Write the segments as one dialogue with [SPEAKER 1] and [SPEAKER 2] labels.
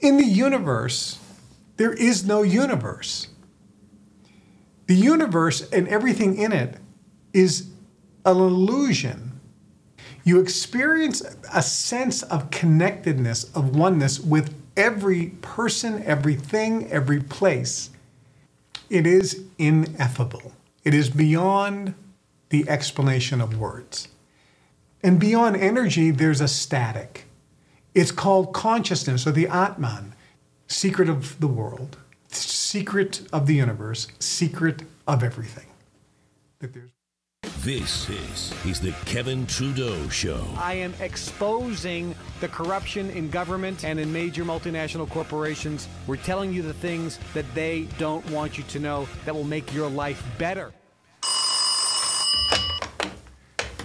[SPEAKER 1] In the universe, there is no universe. The universe and everything in it is an illusion. You experience a sense of connectedness, of oneness with every person, everything, every place. It is ineffable. It is beyond the explanation of words. And beyond energy, there's a static. It's called consciousness, or the Atman, secret of the world, secret of the universe, secret of everything.
[SPEAKER 2] This is the Kevin Trudeau Show.
[SPEAKER 3] I am exposing the corruption in government and in major multinational corporations. We're telling you the things that they don't want you to know that will make your life better.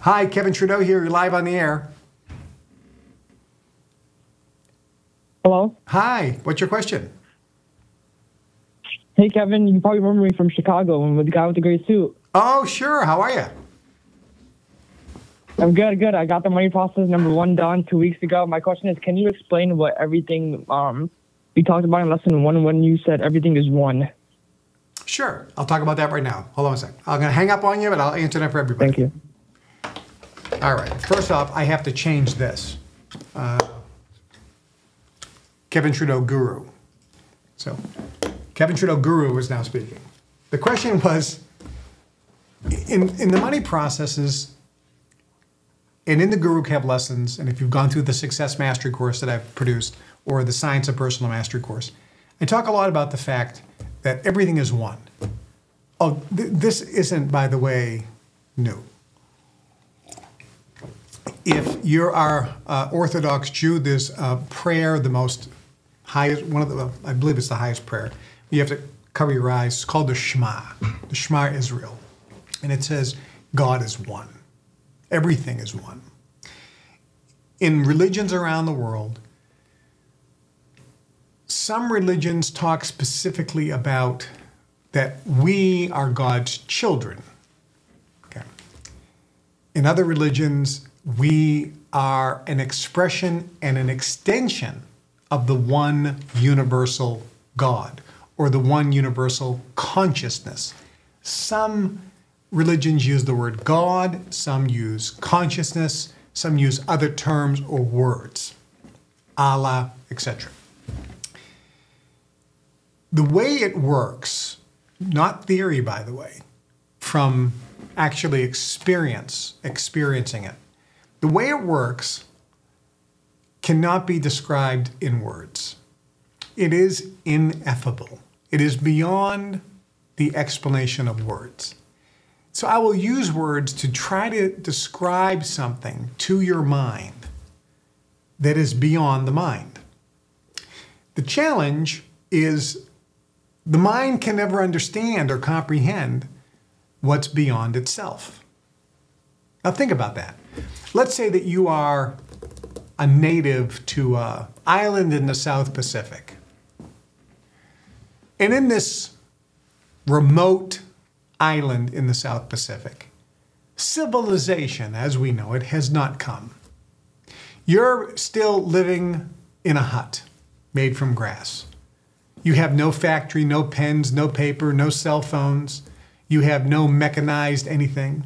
[SPEAKER 1] Hi, Kevin Trudeau here. You're live on the air.
[SPEAKER 4] Hello?
[SPEAKER 1] Hi. What's your question?
[SPEAKER 4] Hey, Kevin. You probably remember me from Chicago with the guy with the gray suit.
[SPEAKER 1] Oh, sure. How are you?
[SPEAKER 4] I'm good, good. I got the money process number 1 done 2 weeks ago. My question is, can you explain what everything we talked about in lesson 1 when you said everything is one?
[SPEAKER 1] Sure. I'll talk about that right now. Hold on a second. I'm going to hang up on you, but I'll answer that for everybody.
[SPEAKER 4] Thank you.
[SPEAKER 1] All right. First off, I have to change this. Kevin Trudeau Guru. So, Kevin Trudeau Guru is now speaking. The question was, in the money processes and in the Guru Kev lessons, and if you've gone through the Success Mastery course that I've produced, or the Science of Personal Mastery course, I talk a lot about the fact that everything is one. Oh, this isn't, by the way, new. If you're our Orthodox Jew, there's a prayer, the most highest, I believe it's the highest prayer. You have to cover your eyes. It's called the Shema Israel. And it says, God is one. Everything is one. In religions around the world, some religions talk specifically about that we are God's children. Okay. In other religions, we are an expression and an extension of the one universal God, or the one universal consciousness. Some religions use the word God, some use consciousness, some use other terms or words, Allah, etc. The way it works, not theory by the way, from actually experiencing it, the way it works cannot be described in words. It is ineffable. It is beyond the explanation of words. So I will use words to try to describe something to your mind that is beyond the mind. The challenge is the mind can never understand or comprehend what's beyond itself. Now think about that. Let's say that you are a native to an island in the South Pacific. And in this remote island in the South Pacific, civilization, as we know it, has not come. You're still living in a hut made from grass. You have no factory, no pens, no paper, no cell phones. You have no mechanized anything.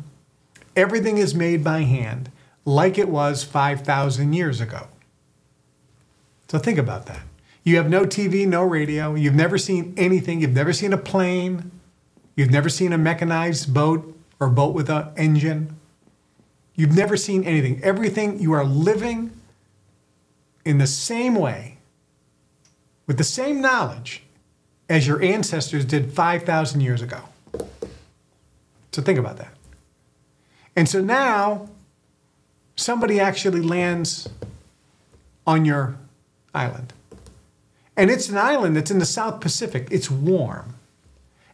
[SPEAKER 1] Everything is made by hand, like it was 5,000 years ago. So think about that. You have no TV, no radio. You've never seen anything. You've never seen a plane. You've never seen a mechanized boat or a boat with an engine. You've never seen anything. Everything, you are living in the same way, with the same knowledge as your ancestors did 5,000 years ago. So think about that. And so now, somebody actually lands on your island. And it's an island that's in the South Pacific. It's warm.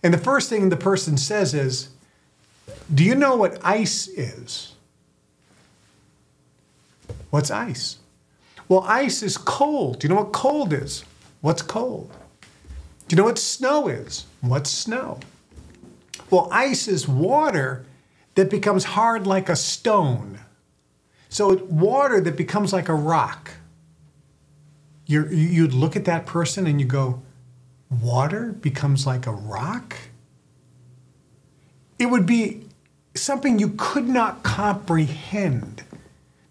[SPEAKER 1] And the first thing the person says is, do you know what ice is? What's ice? Well, ice is cold. Do you know what cold is? What's cold? Do you know what snow is? What's snow? Well, ice is water that becomes hard like a stone. So it's water that becomes like a rock. you'd look at that person and you go, water becomes like a rock? It would be something you could not comprehend.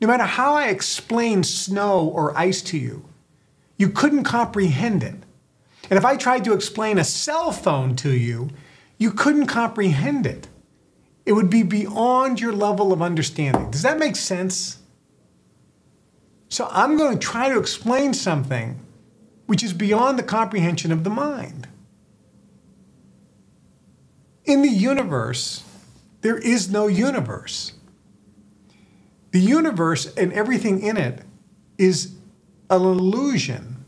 [SPEAKER 1] No matter how I explain snow or ice to you, you couldn't comprehend it. And if I tried to explain a cell phone to you, you couldn't comprehend it. It would be beyond your level of understanding. Does that make sense? So I'm going to try to explain something which is beyond the comprehension of the mind. In the universe, there is no universe. The universe and everything in it is an illusion.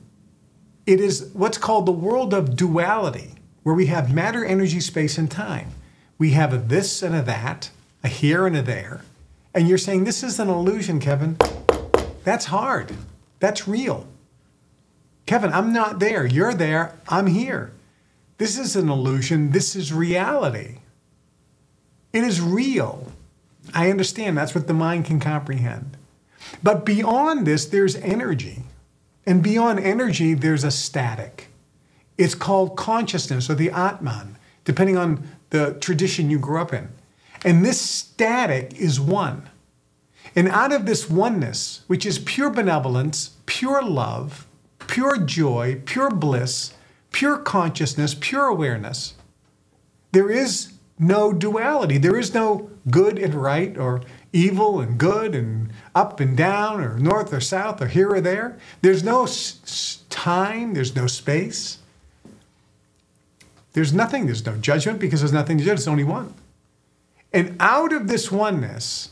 [SPEAKER 1] It is what's called the world of duality, where we have matter, energy, space, and time. We have a this and a that, a here and a there. And you're saying, this is an illusion, Kevin. That's hard. That's real. Kevin, I'm not there. You're there. I'm here. This is an illusion. This is reality. It is real. I understand. That's what the mind can comprehend. But beyond this, there's energy. And beyond energy, there's a static. It's called consciousness or the Atman, depending on the tradition you grew up in. And this static is one. And out of this oneness, which is pure benevolence, pure love, pure joy, pure bliss, pure consciousness, pure awareness, there is no duality. There is no good and right or evil and good and up and down or north or south or here or there. There's no time. There's no space. There's nothing. There's no judgment because there's nothing to judge. There's only one. And out of this oneness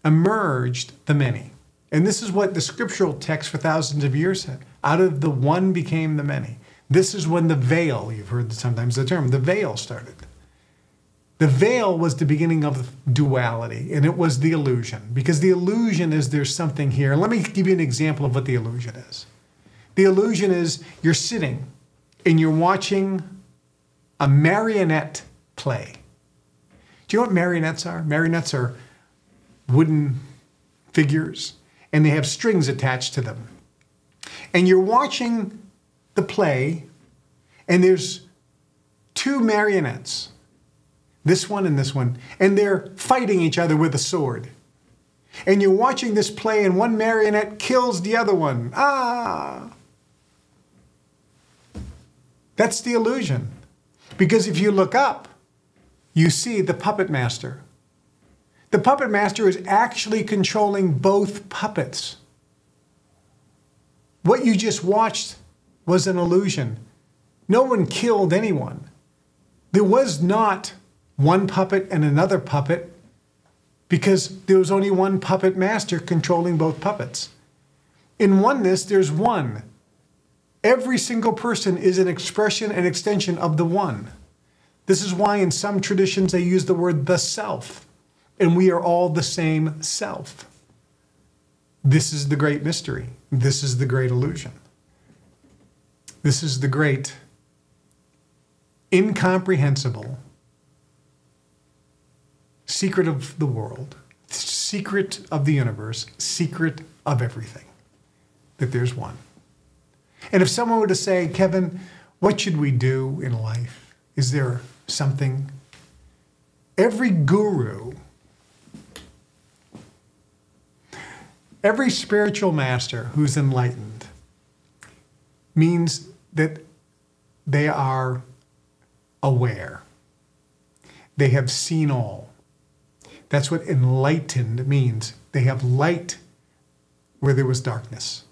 [SPEAKER 1] emerged the many. And this is what the scriptural text for thousands of years said. Out of the one became the many. This is when the veil, you've heard sometimes the term, the veil started. The veil was the beginning of duality, and it was the illusion. Because the illusion is there's something here. Let me give you an example of what the illusion is. The illusion is you're sitting and you're watching a marionette play. Do you know what marionettes are? Marionettes are wooden figures, and they have strings attached to them. And you're watching the play, and there's two marionettes, this one and this one, and they're fighting each other with a sword. And you're watching this play, and one marionette kills the other one. Ah! That's the illusion. Because if you look up, you see the puppet master. The puppet master is actually controlling both puppets. What you just watched was an illusion. No one killed anyone. There was not one puppet and another puppet because there was only one puppet master controlling both puppets. In oneness, there's one. Every single person is an expression and extension of the one. This is why in some traditions they use the word the self, and we are all the same self. This is the great mystery. This is the great illusion. This is the great incomprehensible secret of the world, secret of the universe, secret of everything, that there's one. And if someone were to say, Kevin, what should we do in life? Is there something? Every guru, every spiritual master who's enlightened means that they are aware. They have seen all. That's what enlightened means. They have light where there was darkness.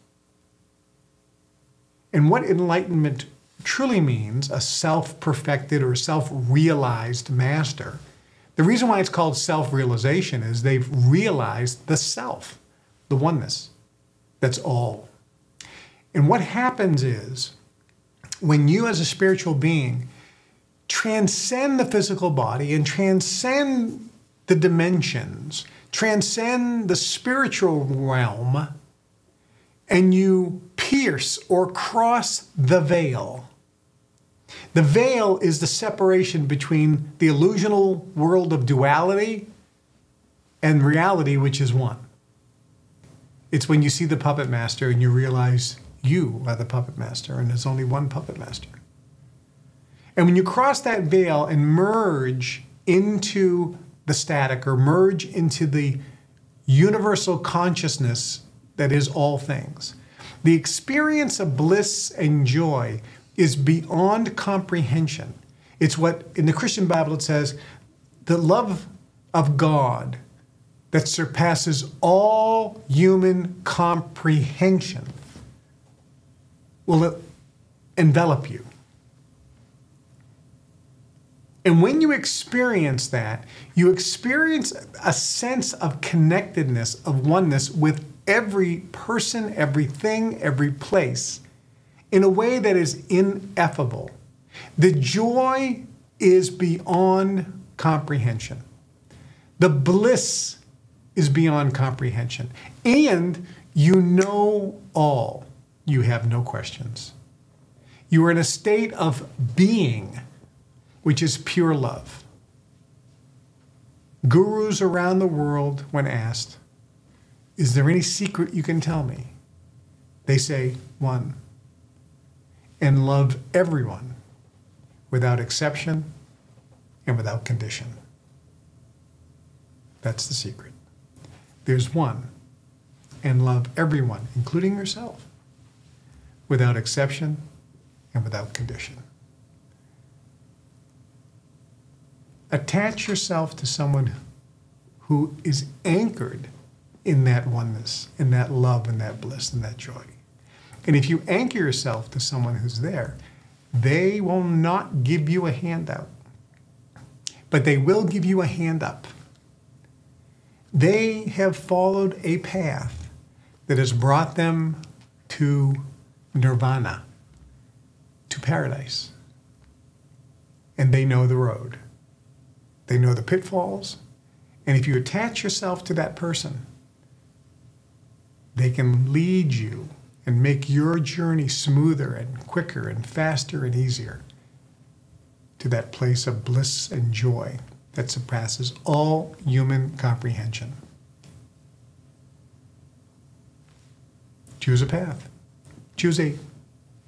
[SPEAKER 1] And what enlightenment truly means, a self-perfected or self-realized master, the reason why it's called self-realization is they've realized the self, the oneness. That's all. And what happens is, when you as a spiritual being transcend the physical body and transcend the dimensions, transcend the spiritual realm, and you pierce or cross the veil. The veil is the separation between the illusional world of duality and reality, which is one. It's when you see the puppet master and you realize you are the puppet master and there's only one puppet master. And when you cross that veil and merge into the static or merge into the universal consciousness that is all things, the experience of bliss and joy is beyond comprehension. It's what, in the Christian Bible, it says, the love of God that surpasses all human comprehension will envelop you. And when you experience that, you experience a sense of connectedness, of oneness with every person, everything, every place, in a way that is ineffable. The joy is beyond comprehension. The bliss is beyond comprehension. And you know all. You have no questions. You are in a state of being, which is pure love. Gurus around the world, when asked, is there any secret you can tell me? They say, one, and love everyone without exception and without condition. That's the secret. There's one, and love everyone, including yourself, without exception and without condition. Attach yourself to someone who is anchored in that oneness, in that love, in that bliss, in that joy. And if you anchor yourself to someone who's there, they will not give you a handout, but they will give you a hand up. They have followed a path that has brought them to nirvana, to paradise. And they know the road. They know the pitfalls. And if you attach yourself to that person, they can lead you and make your journey smoother and quicker and faster and easier to that place of bliss and joy that surpasses all human comprehension. Choose a path. Choose a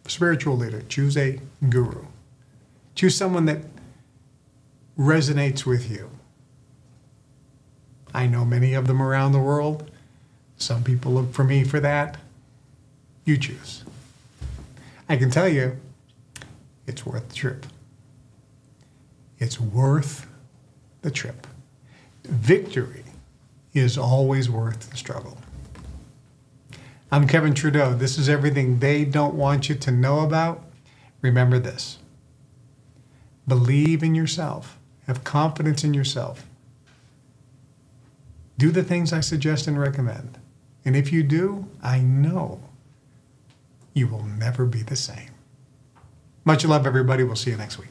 [SPEAKER 1] spiritual leader. Choose a guru. Choose someone that resonates with you. I know many of them around the world. Some people look for me for that. You choose. I can tell you, it's worth the trip. It's worth the trip. Victory is always worth the struggle. I'm Kevin Trudeau. This is everything they don't want you to know about. Remember this. Believe in yourself. Have confidence in yourself. Do the things I suggest and recommend. And if you do, I know you will never be the same. Much love, everybody. We'll see you next week.